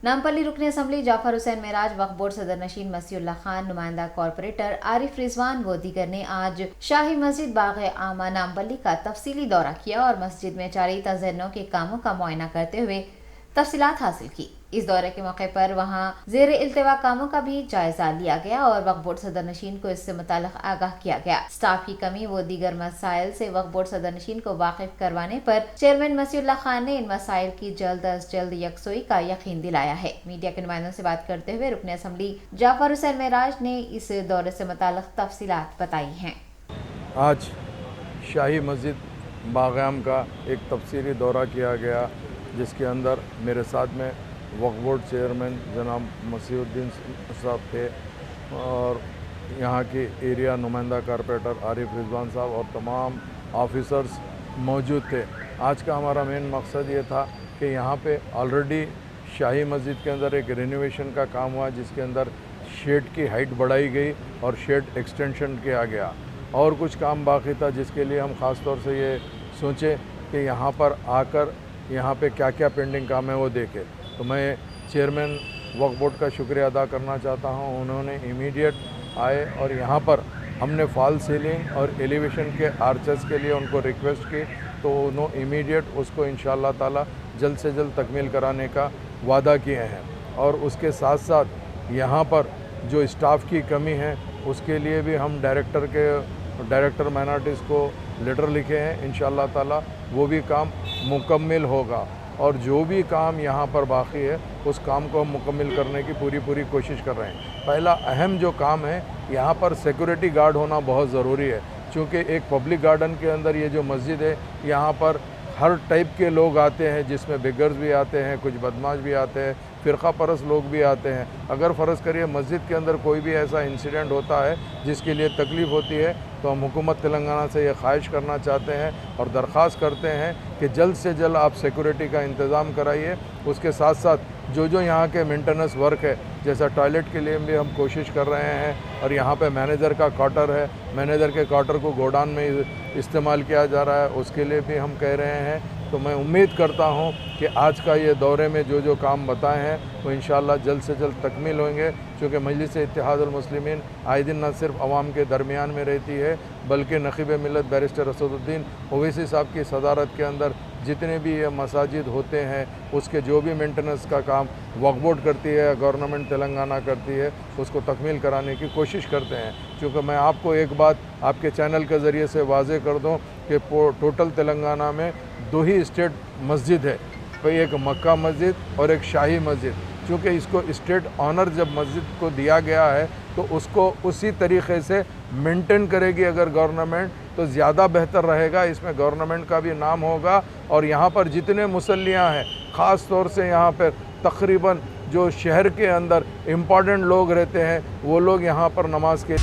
नामपल्ली रुकन असम्बली जाफर हुसैन मेराज, वक्फ बोर्ड सदर नशीन मसीउल्लाह खान, नुमाइंदा कॉरपोरेटर आरिफ रिजवान व दीगर ने आज शाही मस्जिद बाग आमा नामपल्ली का तफसीली दौरा किया और मस्जिद में जारी तज़न्नो के कामों का मुआयना करते हुए तफसीलात हासिल की। इस दौरे के मौके पर वहाँ ज़ेर इल्तिवा कामों का भी जायजा लिया गया और वक्फ बोर्ड सदर नशीन को इससे मुताल्लिक़ आगाह किया गया। स्टाफ की कमी व दीगर मसाइल से वक्फ बोर्ड सदर नशीन को वाकिफ करवाने पर चेयरमैन मसीउल्लाह खान ने इन मसाइल की जल्द अज जल्द यकसोई का यकीन दिलाया है। मीडिया के नुमाइंदों से बात करते हुए रुकन असम्बली जाफर हुसैन मेराज ने इस दौरे से मुताल्लिक़ तफसीलात बताई हैं। आज शाही मस्जिद बाग़ का एक तफसीली दौरा किया गया, जिसके अंदर मेरे साथ में वक्फ बोर्ड चेयरमैन जनाब मसीहुद्दीन साहब थे और यहाँ के एरिया नुमाइंदा कॉरपोरेटर आरिफ रिजवान साहब और तमाम ऑफिसर्स मौजूद थे। आज का हमारा मेन मकसद ये था कि यहाँ पे ऑलरेडी शाही मस्जिद के अंदर एक रिनोवेशन का काम हुआ, जिसके अंदर शेड की हाइट बढ़ाई गई और शेड एक्सटेंशन किया गया और कुछ काम बाकी था, जिसके लिए हम ख़ास तौर से ये सोचे कि यहाँ पर आकर यहाँ पे क्या क्या पेंडिंग काम है वो देखे। तो मैं चेयरमैन वक्फ बोर्ड का शुक्रिया अदा करना चाहता हूँ। उन्होंने इमीडिएट आए और यहाँ पर हमने फॉल सीलिंग और एलिवेशन के आर्चेस के लिए उनको रिक्वेस्ट की, तो उन्होंने इमीडिएट उसको इंशाअल्लाह ताला जल्द से जल्द तकमील कराने का वादा किए हैं। और उसके साथ साथ यहाँ पर जो स्टाफ की कमी है उसके लिए भी हम डायरेक्टर माइनॉरिटीज़ को लेटर लिखे हैं। इंशाअल्लाह ताला वो भी काम मुकम्मल होगा और जो भी काम यहाँ पर बाकी है उस काम को हम मुकम्मल करने की पूरी कोशिश कर रहे हैं। पहला अहम जो काम है, यहाँ पर सिक्योरिटी गार्ड होना बहुत ज़रूरी है, क्योंकि एक पब्लिक गार्डन के अंदर ये जो मस्जिद है यहाँ पर हर टाइप के लोग आते हैं, जिसमें बिगर्स भी आते हैं, कुछ बदमाश भी आते हैं, फ़िरका परस्त लोग भी आते हैं। अगर फ़र्ज़ करिए मस्जिद के अंदर कोई भी ऐसा इंसिडेंट होता है जिसके लिए तकलीफ़ होती है, तो हम हुकूमत तेलंगाना से ये ख्वाहिश करना चाहते हैं और दरख्वास्त करते हैं कि जल्द से जल्द आप सिक्योरिटी का इंतज़ाम कराइए। उसके साथ साथ जो यहाँ के मेंटेनेंस वर्क है, जैसा टॉयलेट के लिए भी हम कोशिश कर रहे हैं और यहाँ पे मैनेजर का क्वार्टर है, मैनेजर के क्वार्टर को गोडाउन में इस्तेमाल किया जा रहा है, उसके लिए भी हम कह रहे हैं। तो मैं उम्मीद करता हूँ कि आज का ये दौरे में जो काम बताए हैं वो इंशाअल्लाह जल्द से जल्द तकमील होंगे, क्योंकि मजलिस इत्तेहादुल मुस्लिमीन आए दिन न सिर्फ अवाम के दरमियान में रहती है, बल्कि नक़ीब मिल्लत बैरिस्टर असदुद्दीन ओवैसी साहब की सदारत के अंदर जितने भी ये मसाजिद होते हैं उसके जो भी मेंटेनेंस का काम वक्फ बोर्ड करती है, गवर्नमेंट तेलंगाना करती है, उसको तकमील कराने की कोशिश करते हैं। क्योंकि मैं आपको एक बात आपके चैनल के ज़रिए से वाज़े कर दूं कि टोटल तेलंगाना में 2 ही स्टेट मस्जिद है, एक मक्का मस्जिद और एक शाही मस्जिद। क्योंकि इसको स्टेट ऑनर जब मस्जिद को दिया गया है तो उसको उसी तरीक़े से मेंटेन करेगी अगर गवर्नमेंट, तो ज़्यादा बेहतर रहेगा। इसमें गवर्नमेंट का भी नाम होगा और यहाँ पर जितने मुसल्लियाँ हैं, ख़ास तौर से यहाँ पर तकरीबन जो शहर के अंदर इम्पॉर्टेंट लोग रहते हैं वो लोग यहाँ पर नमाज के